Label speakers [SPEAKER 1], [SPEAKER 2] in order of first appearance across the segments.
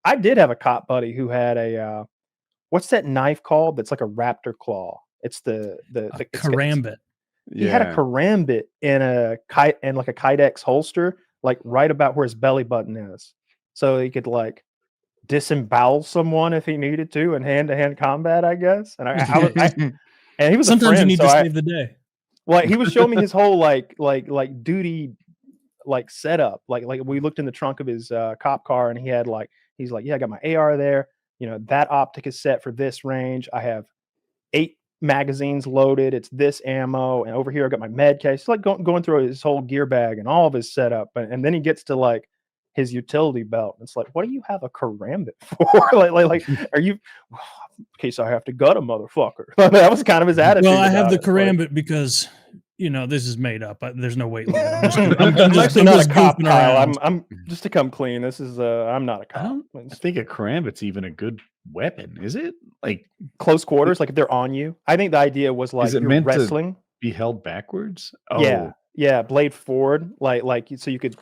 [SPEAKER 1] I did have a cop buddy who had a what's that knife called? That's like a raptor claw. It's the
[SPEAKER 2] karambit.
[SPEAKER 1] He had a karambit in a like a Kydex holster, like right about where his belly button is, so he could like disembowel someone if he needed to in hand-to-hand combat, I guess. And and he was
[SPEAKER 2] sometimes
[SPEAKER 1] a friend,
[SPEAKER 2] you need to save the day.
[SPEAKER 1] Well, he was showing me his whole like duty like setup. Like we looked in the trunk of his cop car, and he's like, yeah, I got my AR there. You know, that optic is set for this range. I have 8 magazines loaded. It's this ammo, and over here I got my med case. It's like going through his whole gear bag and all of his setup, and then he gets to like his utility belt. It's like, what do you have a karambit for? like, are you? In case I have to gut a motherfucker. That was kind of his attitude.
[SPEAKER 2] Well, I have the karambit because this is made up. There's no weight limit.
[SPEAKER 1] I'm actually not a cop, Kyle. I'm just to come clean. This is I'm not a cop.
[SPEAKER 3] I think a karambit's even a good weapon. Is it like
[SPEAKER 1] close quarters? Like if they're on you, I think the idea was like you're wrestling.
[SPEAKER 3] To be held backwards.
[SPEAKER 1] Oh. Yeah, blade forward, like so you could,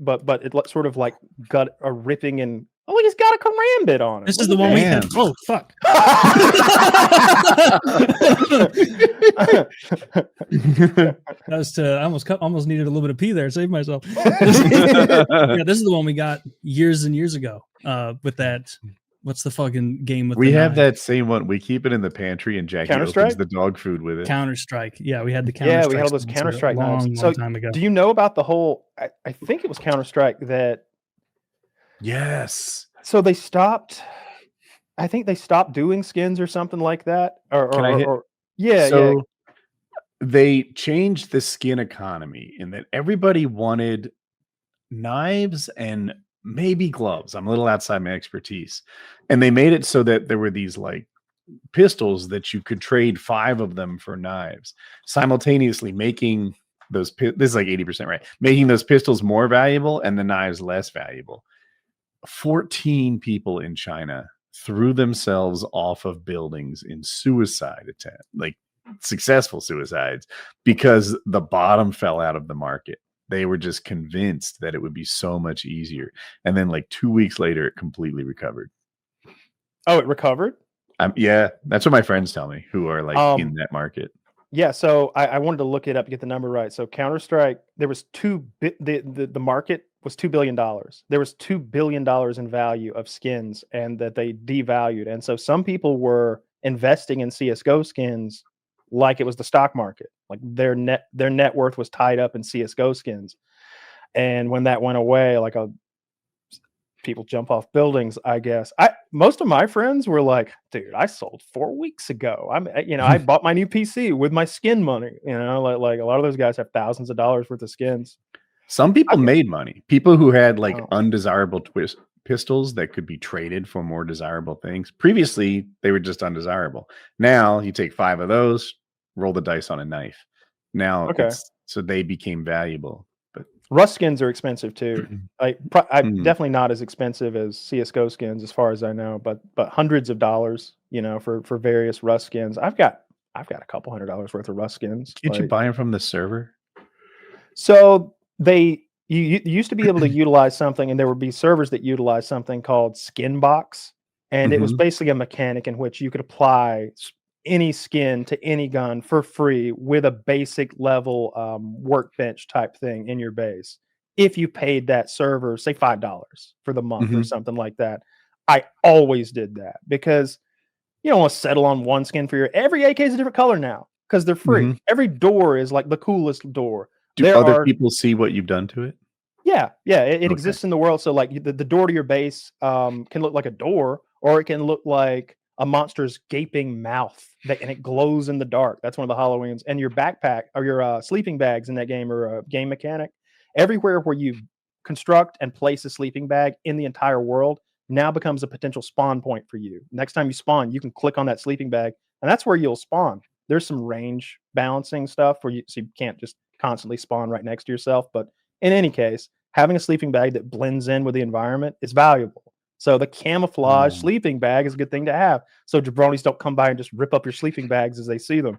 [SPEAKER 1] but it sort of like got a ripping and he's got a karambit on it.
[SPEAKER 2] This is the one we had. Oh fuck! That was I almost needed a little bit of pee there. Save myself. This is the one we got years and years ago. With that. What's the fucking game with?
[SPEAKER 3] We have that same one. We keep it in the pantry, and Jackie opens the dog food with it.
[SPEAKER 2] Counter-Strike. Yeah, we had the Counter-Strike.
[SPEAKER 1] Yeah, we had all those Counter-Strike knives.
[SPEAKER 2] Long time ago.
[SPEAKER 1] Do you know about the whole? I think it was Counter-Strike that.
[SPEAKER 3] Yes.
[SPEAKER 1] So they stopped. I think they stopped doing skins or something like that.
[SPEAKER 3] They changed the skin economy in that everybody wanted knives and maybe gloves. I'm a little outside my expertise. And they made it so that there were these like pistols that you could trade 5 of them for knives, simultaneously making those this is like 80% right, making those pistols more valuable and the knives less valuable. 14 people in China threw themselves off of buildings in suicide attempt, like successful suicides, because the bottom fell out of the market. They were just convinced that it would be so much easier. And then like 2 weeks later, it completely recovered.
[SPEAKER 1] Oh, it recovered?
[SPEAKER 3] Yeah, that's what my friends tell me who are like in that market.
[SPEAKER 1] Yeah, so I wanted to look it up to get the number right. So Counter-Strike, there was the market was $2 billion. There was $2 billion in value of skins, and that they devalued. And so some people were investing in CSGO skins like it was the stock market. Like their net worth was tied up in CSGO skins. And when that went away, like people jump off buildings, I guess. Most of my friends were like, dude, I sold 4 weeks ago. I bought my new PC with my skin money. Like a lot of those guys have thousands of dollars worth of skins.
[SPEAKER 3] Some people made money. People who had like undesirable pistols that could be traded for more desirable things. Previously, they were just undesirable. Now you take 5 of those, roll the dice on a knife. Now, so they became valuable. But
[SPEAKER 1] Rust skins are expensive too. I'm definitely not as expensive as CSGO skins, as far as I know, but hundreds of dollars, for various Rust skins. I've got a couple $100 worth of Rust skins.
[SPEAKER 3] Can't you buy them from the server?
[SPEAKER 1] So you used to be able to utilize something, and there would be servers that utilize something called Skinbox, and it was basically a mechanic in which you could apply any skin to any gun for free with a basic level workbench type thing in your base. If you paid that server, say $5 for the month or something like that. I always did that because you don't want to settle on one skin for every AK is a different color now because they're free. Every door is like the coolest door.
[SPEAKER 3] Do other people see what you've done to it?
[SPEAKER 1] Yeah. It exists in the world. So like the door to your base can look like a door, or it can look like a monster's gaping mouth and it glows in the dark. That's one of the Halloweens. And your backpack or your sleeping bags in that game are a game mechanic. Everywhere where you construct and place a sleeping bag in the entire world now becomes a potential spawn point for you. Next time you spawn, you can click on that sleeping bag, and that's where you'll spawn. There's some range balancing stuff so you can't just constantly spawn right next to yourself. But in any case, having a sleeping bag that blends in with the environment is valuable. So the camouflage sleeping bag is a good thing to have. So jabronis don't come by and just rip up your sleeping bags as they see them.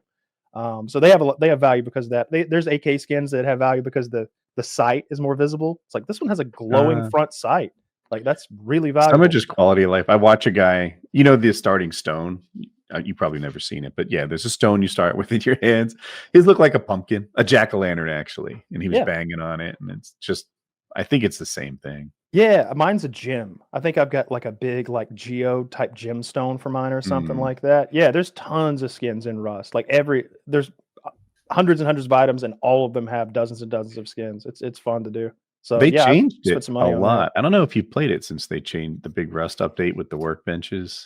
[SPEAKER 1] So they have value because of that. There's AK skins that have value because the sight is more visible. It's like this one has a glowing front sight. Like that's really
[SPEAKER 3] Some
[SPEAKER 1] valuable.
[SPEAKER 3] are just quality of life. I watch a guy, the starting stone. You probably never seen it, but yeah, there's a stone you start with in your hands. His looked like a pumpkin, a jack-o'-lantern actually, and he was banging on it, and it's just, I think it's the same thing.
[SPEAKER 1] Yeah, mine's a gem. I think I've got like a big like geo type gemstone for mine or something like that. Yeah, there's tons of skins in Rust. Like there's hundreds and hundreds of items, and all of them have dozens and dozens of skins. It's fun to do. So
[SPEAKER 3] They
[SPEAKER 1] yeah,
[SPEAKER 3] changed
[SPEAKER 1] spent
[SPEAKER 3] it
[SPEAKER 1] some
[SPEAKER 3] a
[SPEAKER 1] money on that.
[SPEAKER 3] lot. I don't know if you played it since they changed the big Rust update with the workbenches.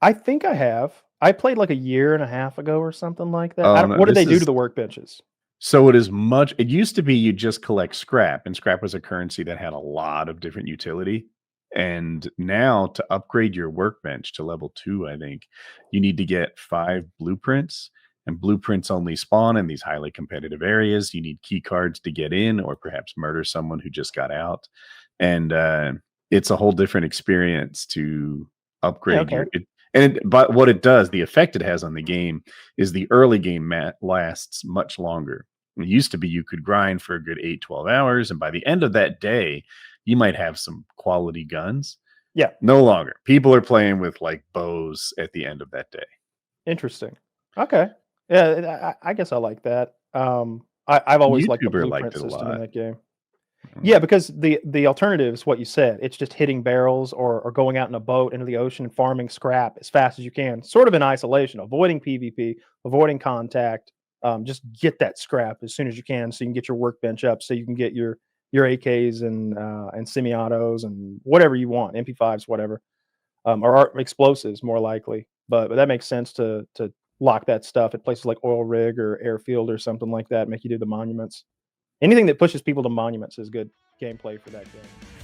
[SPEAKER 1] I think I have. I played like a year and a half ago or something like that.
[SPEAKER 3] Oh, no,
[SPEAKER 1] what did they do
[SPEAKER 3] this
[SPEAKER 1] to
[SPEAKER 3] is-
[SPEAKER 1] the workbenches?
[SPEAKER 3] So it used to be you just collect scrap, and scrap was a currency that had a lot of different utility. And now to upgrade your workbench to level 2, I think you need to get 5 blueprints, and blueprints only spawn in these highly competitive areas. You need key cards to get in, or perhaps murder someone who just got out. And it's a whole different experience to upgrade but what it does, the effect it has on the game is the early game lasts much longer. It used to be you could grind for a good 8-12 hours, and by the end of that day, you might have some quality guns.
[SPEAKER 1] Yeah.
[SPEAKER 3] No longer. People are playing with like bows at the end of that day.
[SPEAKER 1] Interesting. Okay. Yeah, I guess I like that. I've always liked the
[SPEAKER 3] YouTuber
[SPEAKER 1] blueprint
[SPEAKER 3] liked it a
[SPEAKER 1] system
[SPEAKER 3] lot.
[SPEAKER 1] in that game. Yeah, because the alternative is what you said. It's just hitting barrels or going out in a boat into the ocean and farming scrap as fast as you can, sort of in isolation, avoiding PvP, avoiding contact. Just get that scrap as soon as you can, so you can get your workbench up, so you can get your AKs and semi-autos and whatever you want, MP5s, whatever, or explosives more likely. But that makes sense to lock that stuff at places like Oil Rig or Airfield or something like that. Make you do the monuments. Anything that pushes people to monuments is good gameplay for that game.